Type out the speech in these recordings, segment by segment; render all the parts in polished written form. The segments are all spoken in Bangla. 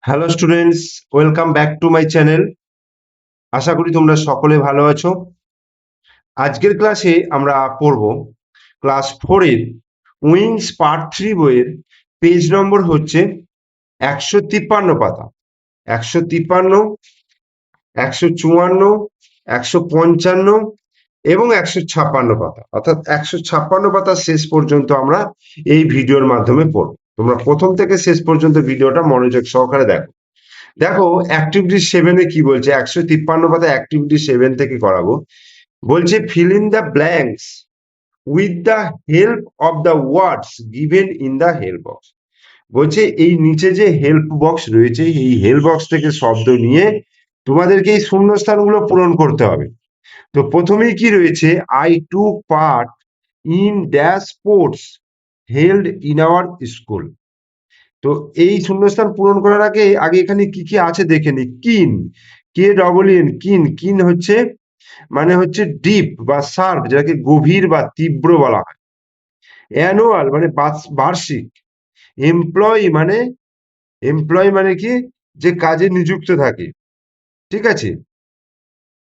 Hello students, welcome back to my channel. আশা করি তোমরা সকলে ভালো আছো। আজকের ক্লাসে আমরা পড়ব ক্লাস 4 এর উইংস পার্ট 3 বইয়ের পেজ নম্বর হচ্ছে 153 পাতা। 153, 154, 155 এবং 156 পাতা, অর্থাৎ 156 পাতা শেষ পর্যন্ত আমরা এই ভিডিওর মাধ্যমে পড়ব। তোমরা প্রথম থেকে শেষ পর্যন্ত ভিডিওটা মনোযোগ সহকারে দেখো। দেখো অ্যাক্টিভিটি 7 এ কি বলছে। 153 পাতা অ্যাক্টিভিটি 7 থেকে করাবো। বলছে fill in the blanks with the help of the words given in the help box। বলছে এই নিচে যে হেল্প বক্স রয়েছে, এই হেল্প বক্স থেকে শব্দ নিয়ে তোমাদেরকে এই শূন্যস্থানগুলো পূরণ করতে হবে। তো প্রথমেই কি রয়েছে, I took part in dash sports held in our school। তো এই শূন্যস্থান পূরণ করার আগে আগে এখানে কি কি আছে দেখে নি। কিন, কে ডবল এন, কিন। কিন হচ্ছে মানে হচ্ছে ডিপ বা শার্প, যেটাকে গভীর বা তীব্র বলা হয়। অ্যানুয়াল মানে বার্ষিক। এমপ্লয় মানে কি, যে কাজে নিযুক্ত থাকে, ঠিক আছে।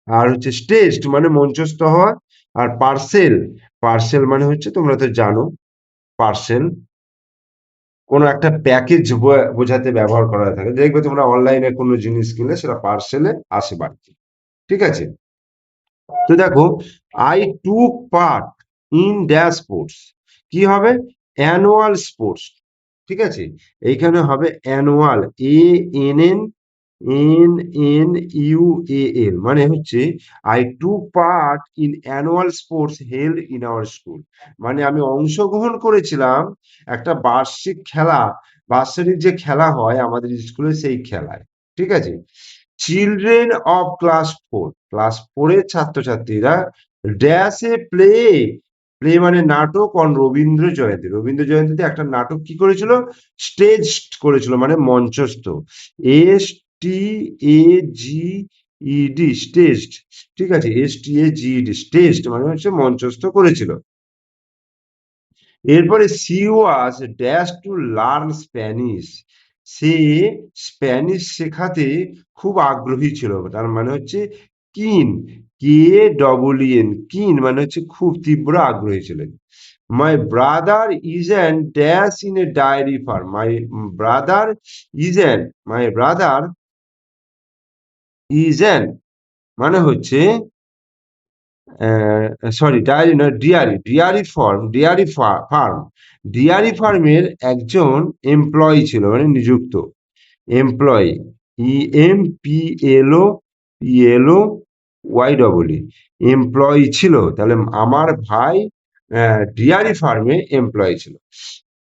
আর হচ্ছে স্টেজড মানে মঞ্চস্থ হওয়া। আর পার্সেল, পার্সেল মানে হচ্ছে তোমরা তো জানো, পার্সেল কোনো একটা প্যাকেজ বোঝাতে ব্যবহার করা হয়ে থাকে। দেখবে তোমরা অনলাইনে কোনো জিনিস কিনলে সেটা পার্সেলে আসে বাড়িতে, ঠিক আছে। তো দেখো, I took part in dash sports, কি হবে, অ্যানুয়াল স্পোর্টস, ঠিক আছে। এইখানে হবে অ্যানুয়াল, ANNUAL, মানে হচ্ছে I took part in annual sports held in our school, মানে আমি অংশগ্রহণ করেছিলাম একটা বার্ষিক খেলা, বাৎসরিক যে খেলা হয় আমাদের স্কুলে, সেই খেলায়, ঠিক আছে। চিলড্রেন অফ ক্লাস 4, ক্লাস 4 এর ছাত্রছাত্রীরা ড্যাশ এ প্লে, প্লে মানে নাটক, অন রবীন্দ্র জয়ন্তী, রবীন্দ্র জয়ন্তীতে একটা নাটক কি করেছিল, স্টেজ করেছিল, মানে মঞ্চস্থ, STAGED, স্টেজড, ঠিক আছে, STAGED, স্টেজড মানে হচ্ছে মঞ্চস্থ করেছিল। এরপরে C was dash to learn Spanish, say Spanish শেখাতে খুব আগ্রহী ছিল, তার মানে হচ্ছে কিন, KEEN, কিন মানে হচ্ছে খুব তীব্র আগ্রহী ছিলেন। My brother is an dash in a dairy farm, brother is an my brother is an মানে হচ্ছে সরি, ডায়েরি নয়, ডিয়ারি ফার্মের একজন এমপ্লয়ি ছিল, মানে নিযুক্ত, এমপ্লয়ি, EMPLOY, এমপ্লয়ি ছিল। তাহলে আমার ভাই ডিয়ারি ফার্মে এমপ্লয়ি ছিল।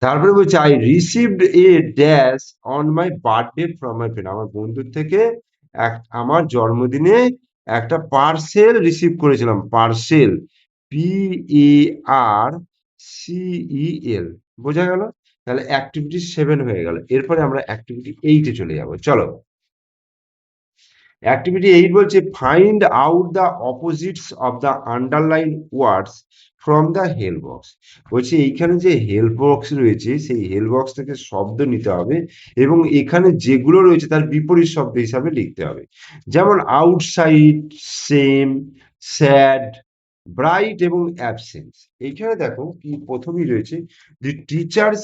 তারপরে বলছে I received a dash on my birthday from my friend, আমার বন্ধুর থেকে আমার জন্মদিনে একটা পার্সেল রিসিভ করেছিলাম, পার্সেল, PARCEL, বোঝা গেল। তাহলে অ্যাক্টিভিটি 7 হয়ে গেল। এরপরে আমরা অ্যাক্টিভিটি 8 এ চলে যাব, চলো। অ্যাক্টিভিটি 8 বলছে find out the opposites of the underline words from the help box. বলছে এইখানে যে হেল্প বক্স রয়েছে, সেই হেল্প বক্স থেকে শব্দ নিতে হবে এবং এখানে যেগুলো রয়েছে তার বিপরীত শব্দ হিসাবে লিখতে হবে। যেমন আউটসাইড, সেম, স্যাড, ব্রাইট এবং অ্যাবসেন্স। এইখানে দেখো কি প্রথমেই রয়েছে, দি teachers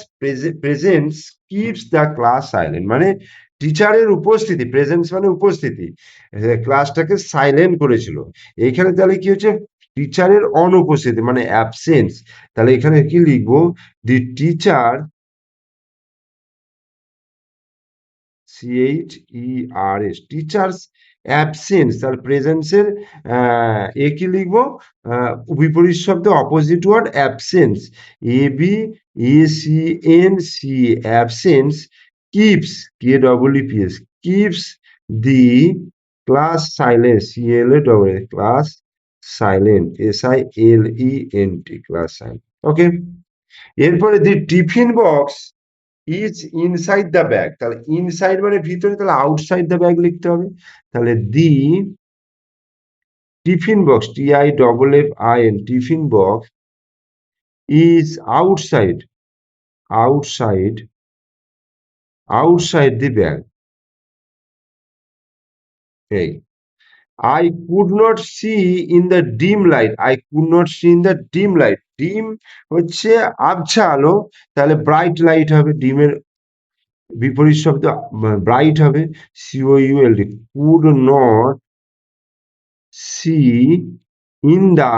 presence keeps the class silent, মানে টিচারের উপস্থিতি, প্রেজেন্স মানে উপস্থিতি, ক্লাসটাকে সাইলেন্ট করেছিল। এইখানে তাহলে কি হচ্ছে, টিচারের অনুপস্থিতি মানে অ্যাবসেন্স। তাহলে এখানে কি লিখবো, the teacher, CHERS, teachers absence, তার প্রেজেন্সের এ কি লিখবো, বিপরীত শব্দ opposite word absence, ABSENC, absence keeps, KEEPS, keeps the class silent, CLA, class silent, SILENT, class silent, okay. এরপরে the tiffin box is inside the bag, তাহলে ইনসাইড মানে ভিতরে, তাহলে আউটসাইড দ্য ব্যাগ লিখতে হবে। তাহলে the tiffin box, TIFFIN, tiffin box is outside, outside the bag, এই I could not see in the dim light. I could not see in the dim light. Dim হচ্ছে আবছা আলো, তাহলে ব্রাইট লাইট হবে। ডিমের বিপরীত শব্দ ব্রাইট হবে। COULD, could not see in the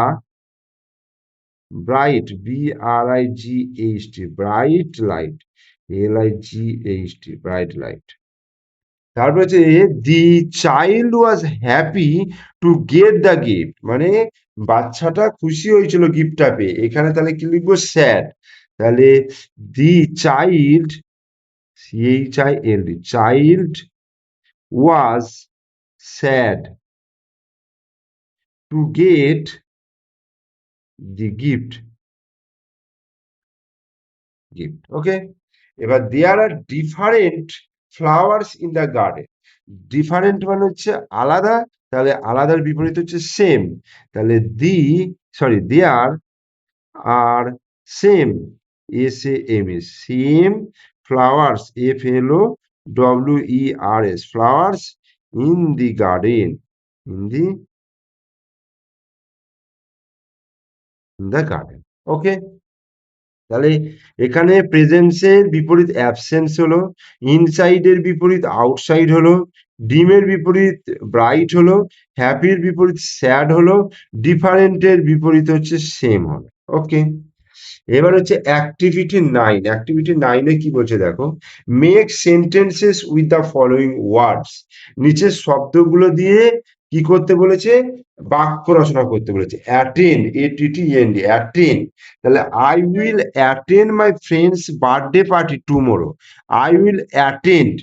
bright, BRIGHT, bright light, LIGHT, bright light। তারপর হচ্ছে the child was happy to get the gift, মানে বাচ্চাটা খুশি হয়েছিল গিফটটা পেয়ে। এখানে তাহলে কি লিখবো? স্যাড। তাহলে the child, CHILD, child was sad to get the gift. Okay, এবার there are different flowers in the garden. Different মানে হচ্ছে আলাদা, তাহলে আলাদার বিপরীত হচ্ছে সেম। তাহলে there are same, SAME, same flowers, FLOWERS, flowers in the garden, in the garden. Okay, তাহলে এখানে প্রেজেন্সের বিপরীত অ্যাবসেন্স হলো, ইনসাইডের বিপরীত আউটসাইড হলো, ডিমের বিপরীত ব্রাইট হলো, হ্যাপির বিপরীত স্যাড হলো, ডিফারেন্টের বিপরীত হচ্ছে সেম হলো। ওকে, এবার হচ্ছে অ্যাক্টিভিটি 9। অ্যাক্টিভিটি 9-এ কি বলছে দেখো, make sentences with the following ওয়ার্ডস। নিচের শব্দগুলো দিয়ে কি করতে বলেছে? বাক্য রচনা করতে বলেছে। Attend, ATTEND, attend. তাহলে I will attend my friends birthday party tomorrow. I will attend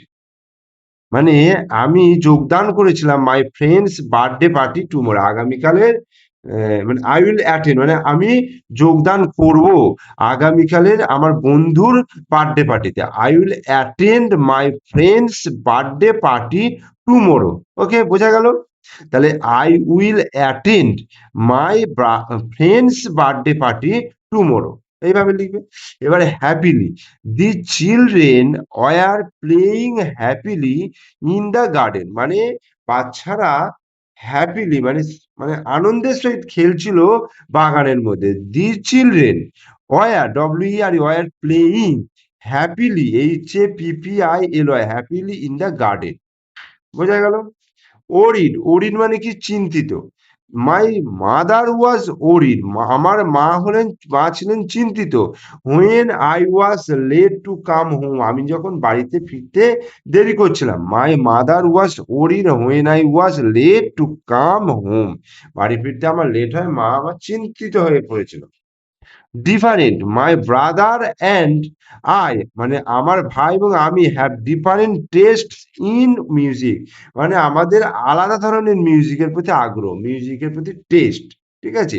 মানে আমি যোগদান করেছিলাম my friends birthday party tomorrow, আগামীকালের মানে আই উইল অ্যাটেন্ড মানে আমি যোগদান করব আগামীকালের আমার বন্ধুর বার্থডে পার্টিতে। I will attend my friends birthday party tomorrow. Okay, বোঝা গেল? তাহলে I will attend my friends birthday party tomorrow, এইভাবে লিখবে। এবারে happily, the children were playing happily in the garden, মানে বাচ্চারা হ্যাপিলি মানে মানে আনন্দের সহিত খেলছিল বাগানের মধ্যে। দি children war, WERE, war playing happily, HAPPILY, happily in the garden. বোঝা গেল? ওরিড, ওরিড মানে কি? চিন্তিত। মাই মাদার ওয়াজ ওরিড, আমার মা ছিলেন চিন্তিত। When I was late to come home, আমি যখন বাড়িতে ফিরতে দেরি করছিলাম। My mother was worried when I was late to come home, বাড়ি ফিরতে আমার লেট হয়, মা আমার চিন্তিত হয়ে পড়েছিল। Different, my brother and I, মানে আমার ভাই এবং আমি have different taste in music, মানে আমাদের আলাদা ধরনের মিউজিকের প্রতি আগ্রহ, মিউজিকের প্রতি টেস্ট। ঠিক আছে?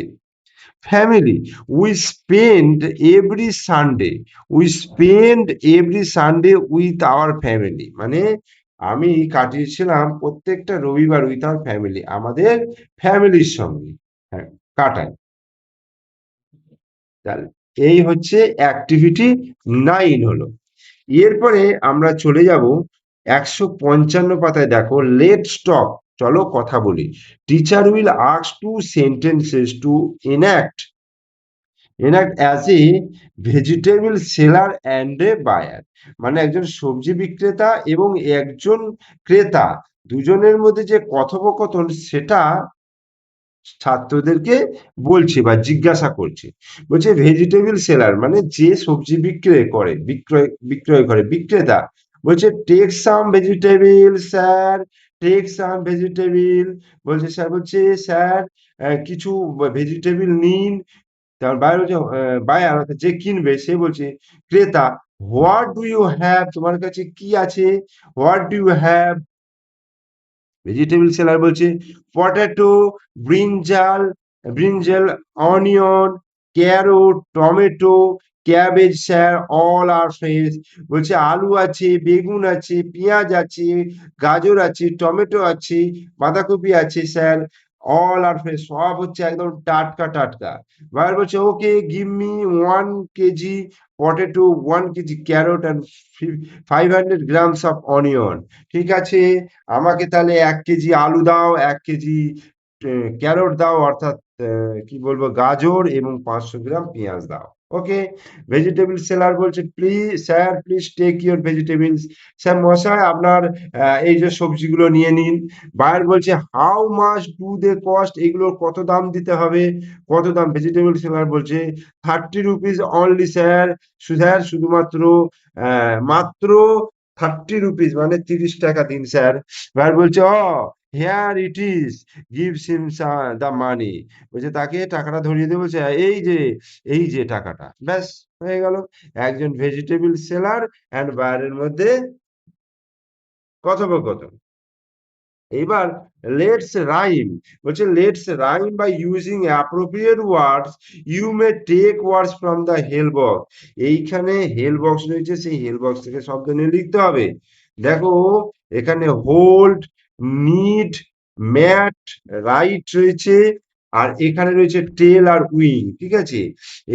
Family, we spend every Sunday, we spend every Sunday with our family, মানে আমি কাটিয়েছিলাম প্রত্যেকটা রবিবার উইথ আওয়ার ফ্যামিলি, আমাদের ফ্যামিলির সঙ্গে। হ্যাঁ, কাটাই। তাহলে এই হচ্ছে অ্যাক্টিভিটি 9 হলো। এরপরে আমরা চলে যাব 155 পাতায়। দেখো, লেটস টক, চলো কথা বলি। Teacher will ask two sentences to enact as a vegetable seller and a buyer, মানে একজন সবজি বিক্রেতা এবং একজন ক্রেতা দুজনের মধ্যে যে কথোপকথন সেটা ছাত্রদেরকে বলছে বা জিজ্ঞাসা করছে। বলছে ভেজিটেবল সেলার মানে যে সবজি বিক্রয় করে বিক্রেতা, বলছে take some vegetable sir, take some vegetable. বলছে স্যার, বলছে স্যার কিছু ভেজিটেবল নিন। তার বাইরে হচ্ছে বায়ার অর্থাৎ যে কিনবে সে বলছে ক্রেতা, হোয়াট ডু ইউ হ্যাভ, তোমার কাছে কি আছে? What do you have, vegetable seller বলছে potato, brinjal, onion, carrot, tomato, cabbage sir, all are fresh. বলছে আলু আছে, বেগুন আছে, পেঁয়াজ আছে, গাজর আছে, টমেটো আছে, বাঁধাকপি আছে স্যার, অল আর ফ্রেশ, সব হচ্ছে একদম টাটকা টাটকা। এবার বলছে okay give me 1 KG potato 1 KG, carrot and 500 grams of onion। ঠিক আছে, আমাকে তাহলে 1 কেজি আলু দাও, 1 কেজি ক্যারট দাও, অর্থাৎ কি বলবো গাজর, এবং 500 গ্রাম পেঁয়াজ দাও। ওকে, ভেজিটেবল সেলার বলছে please sir, please take your vegetables. Sir মশাই, আপনার এই যে সবজিগুলো নিয়ে নিন। বায়ার বলছে how much do they cost, এগুলোর কত দাম দিতে হবে, কত দাম? ভেজিটেবল সেলার বলছে 30 রুপিস অনলি স্যার। স্যার শুধুমাত্র মাত্র 30 রুপিস, মানে 30 টাকা দিন স্যার। বায়ার বলছে here it is, gives him the money. বলছে তাকে টাকাটা ধরিয়ে দিয়ে বলছে এই যে টাকাটা, ব্যাস হয়ে গেল। একজন ভেজিটেবল সেলার অ্যান্ড বায়ারের মধ্যে কথোপকথন। এবার লেটস রাইম, বলছে let's rhyme by using appropriate words, you may take words from the help box. এইখানে হেল বক্স রয়েছে, সেই হেল বক্স থেকে শব্দ নিয়ে লিখতে হবে। দেখো এখানে হোল্ড, নিড, ম্যাট, রাইট রয়েছে, আর এখানে রয়েছে টেল আর উইং। ঠিক আছে,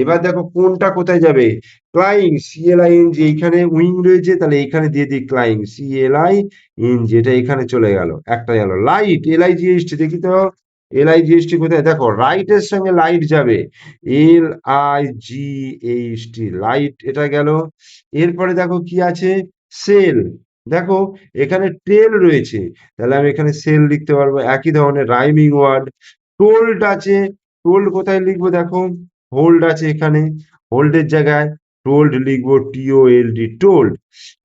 এবার দেখো কোনটা কোথায় যাবে। ক্লাইং, CLING, এইখানে উইং রয়েছে, তাহলে এইখানে দিয়ে দিই ক্লাইং, CLING, এটা এখানে চলে গেল, একটা গেল। লাইট, LIGHT, দেখি তো LIGHT কোথায়, দেখো রাইটের সঙ্গে লাইট যাবে, LIGHT, লাইট, এটা গেল। এরপরে দেখো কি আছে, সেল, দেখো এখানে টেল রয়েছে, তাহলে আমি এখানে সেল লিখতে পারবো, একই ধরনের রাইমিং ওয়ার্ড। টোল্ড আছে, টোল্ড কোথায় লিখবো, দেখো হোল্ড আছে এখানে, হোল্ডের জায়গায় টোল্ড লিখবো, TOLD, টোল্ড।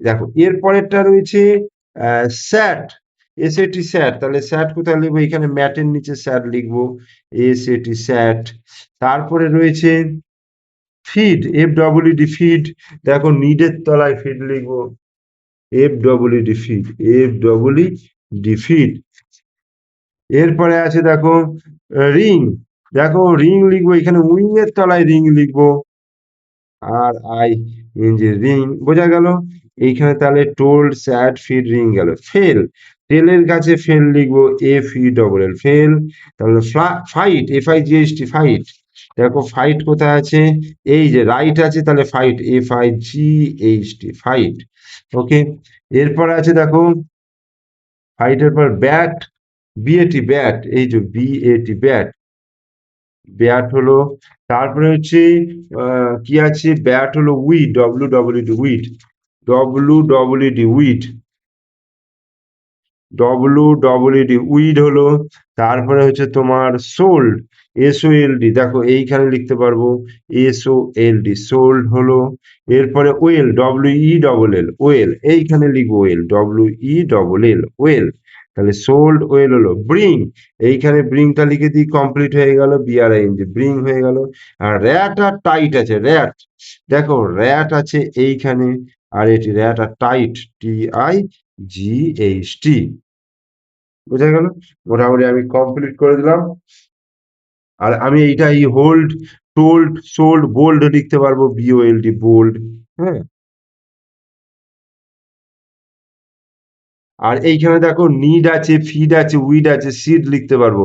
দেখো এরপরেরটা রয়েছে স্যাট, SAT, স্যাট, তাহলে স্যাট কোথায় লিখবো, এখানে ম্যাটের নিচে স্যাট লিখবো, SAT, স্যাট। তারপরে রয়েছে ফিড, FWD, ফিড, দেখো নিডের তলায় ফিড লিখবো, FWD, ফিড, FWD, ফিড। এরপরে আছে দেখো রিং, দেখো রিং লিখবো, এখানে উইং এর তলায় রিং লিখবো, RING, রিং, বোঝা গেল। এইখানে তাহলে টোল্ড, স্যাড, ফিড, রিং গেল। ফেল, টেলের কাছে ফেল লিখবো, FELL, ফেল। তাহলে ফাইট, FIGHT, ফাইট, দেখো ফাইট কোথায় আছে, এই যে রাইট আছে, তাহলে ফাইট, FIGHT, ফাইট। ওকে, এরপর আছে দেখো ফাইটের পর ব্যাট, BAT, ব্যাট, এই যে BAT, ব্যাট, ব্যাট হলো। তারপরে হচ্ছে কি আছে, ব্যাট হলো weed, WWD, weed, WWD, weed, WWD, weed হলো। তারপরে হচ্ছে তোমার সোল্ড, SOLD, দেখো এইখানে লিখতে পারবো, SOLD, সোল্ড হলো। এরপরে ওয়েল, WELL, ওয়েল, এইখানে লিখবো ওয়েল, WELL, ওয়েল। তাহলে সোল্ড, ওয়েল হলো। ব্রিং, এইখানে ব্রিংটা লিখে দিই, কমপ্লিট হয়ে গেল, BRING, ব্রিং হয়ে গেল। আর র্যাট আর টাইট আছে, র্যাট, দেখো র্যাট আছে এইখানে, আর এটি র্যাট আর টাইট, TIGHT। বোঝা গেল, মোটামুটি আমি কমপ্লিট করে দিলাম। আর আমি এইটা এই হোল্ড, টোল্ড, সোল্ড, বোল্ড লিখতে পারবো, BOLD, বোল্ড। হ্যাঁ, আর এইখানে দেখো নিড আছে, ফিড আছে, উইড আছে, সিড লিখতে পারবো,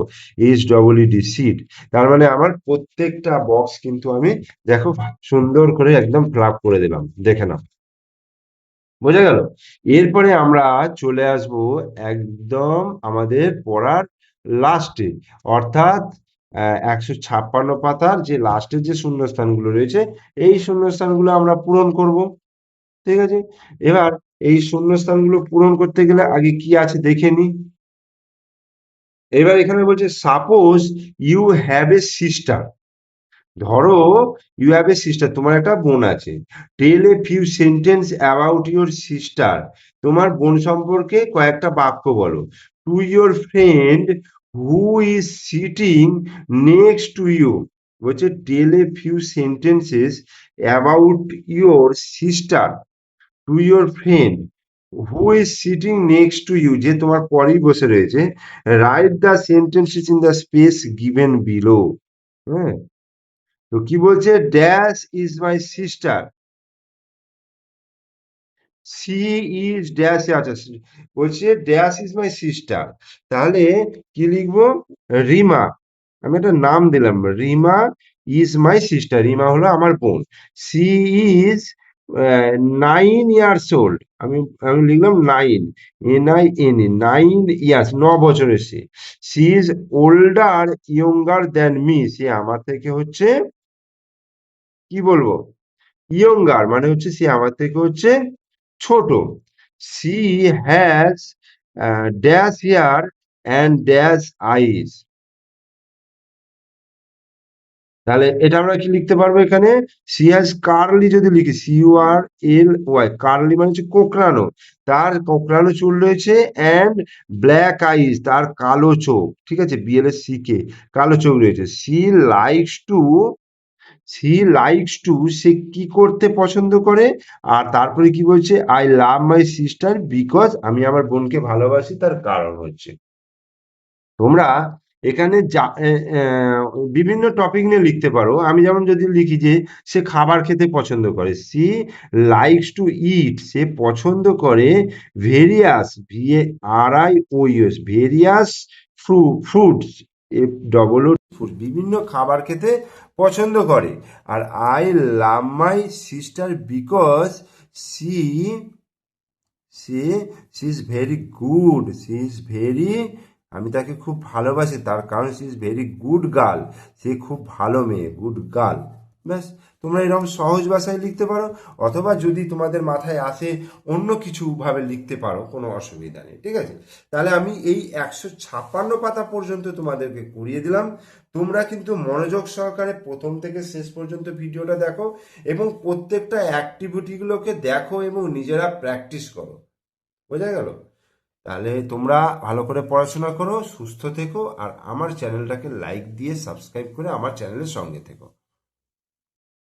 SEED, সিড। তার মানে আমার প্রত্যেকটা বক্স কিন্তু আমি দেখো সুন্দর করে একদম ফিল আপ করে দিলাম, দেখে নাও। বোঝা গেল। এরপরে আমরা চলে আসব একদম আমাদের পড়ার লাস্টে, অর্থাৎ 156 পাতার যে লাস্টের যে শূন্যস্থানগুলো রয়েছে, এই শূন্যস্থানগুলো আমরা পূরণ করব। ঠিক আছে, এবার এই শূন্যস্থানগুলো পূরণ করতে গেলে আগে কি আছে দেখে নি। এবার এখানে বলছে suppose you have a sister, ধরো ইউ হ্যাভ এ সিস্টার, তোমার একটা বোন আছে। Tell a few sentence about your sister, তোমার বোন সম্পর্কে কয়েকটা বাক্য বলো। To your friend who is sitting next to you, বলছে tell a few sentences about your sister to your friend who is sitting next to you, যে তোমার পরেই বসে রয়েছে। Write the sentences in the space given below. হ্যাঁ, তো কি বলছে, dash is my sister, she is dash আছে, বলছে ড্যাশ ইজ মাই সিস্টার, তাহলে কি লিখবো, রিমা, আমি একটা নাম দিলাম, Rima is my sister, Rima হলো আমার বোন। সি ইজ 9 years old, আমি আমি লিখলাম 9 9 ইয়ার্স, 9 বছরের সে। She is older younger than me, সে আমার থেকে হচ্ছে কি বলবো, ইয়ঙ্গার মানে হচ্ছে সে আমার থেকে হচ্ছে ছোট। She has dash hair and dash eyes. তাহলে এটা আমরা কি লিখতে পারবো এখানে, সি হ্যাজ কার্লি যদি লিখি, CURLY, কার্লি মানে হচ্ছে কোঁকড়ানো, তার কোঁকড়ানো চুল রয়েছে, অ্যান্ড ব্ল্যাক আইজ, তার কালো চোখ, ঠিক আছে, BLSCK, কালো চোখ রয়েছে। Likes to she likes to, সে কি করতে পছন্দ করে, আর তারপরে কি বলছে, I love my sister because, আমি আমার বোনকে ভালোবাসি তার কারণ হচ্ছে। তোমরা এখানে বিভিন্ন টপিক নিয়ে লিখতে পারো। আমি যেমন যদি লিখি যে সে খাবার খেতে পছন্দ করে, সি লাইকস টু ইট, সে পছন্দ করে various, VARIOUS, various fruits, food, বিভিন্ন খাবার খেতে পছন্দ করে। আর I love my sister because she she she is very good, she is very, আমি তাকে খুব ভালোবাসি তার কারণ she is very good girl, সে খুব ভালো মেয়ে, গুড গার্ল। ব্যাস, তোমরা এরকম সহজ ভাষায় লিখতে পারো, অথবা যদি তোমাদের মাথায় আসে অন্য কিছু ভাবে লিখতে পারো, কোনো অসুবিধা নেই, ঠিক আছে। তাহলে আমি এই 156 পাতা পর্যন্ত তোমাদেরকে করিয়ে দিলাম। তোমরা কিন্তু মনোযোগ সহকারে প্রথম থেকে শেষ পর্যন্ত ভিডিওটা দেখো, এবং প্রত্যেকটা অ্যাক্টিভিটিগুলোকে দেখো এবং নিজেরা প্র্যাকটিস করো। বোঝা গেল? তাহলে তোমরা ভালো করে পড়াশোনা করো, সুস্থ থেকো, আর আমার চ্যানেলটাকে লাইক দিয়ে সাবস্ক্রাইব করে আমার চ্যানেলের সঙ্গে থেকো।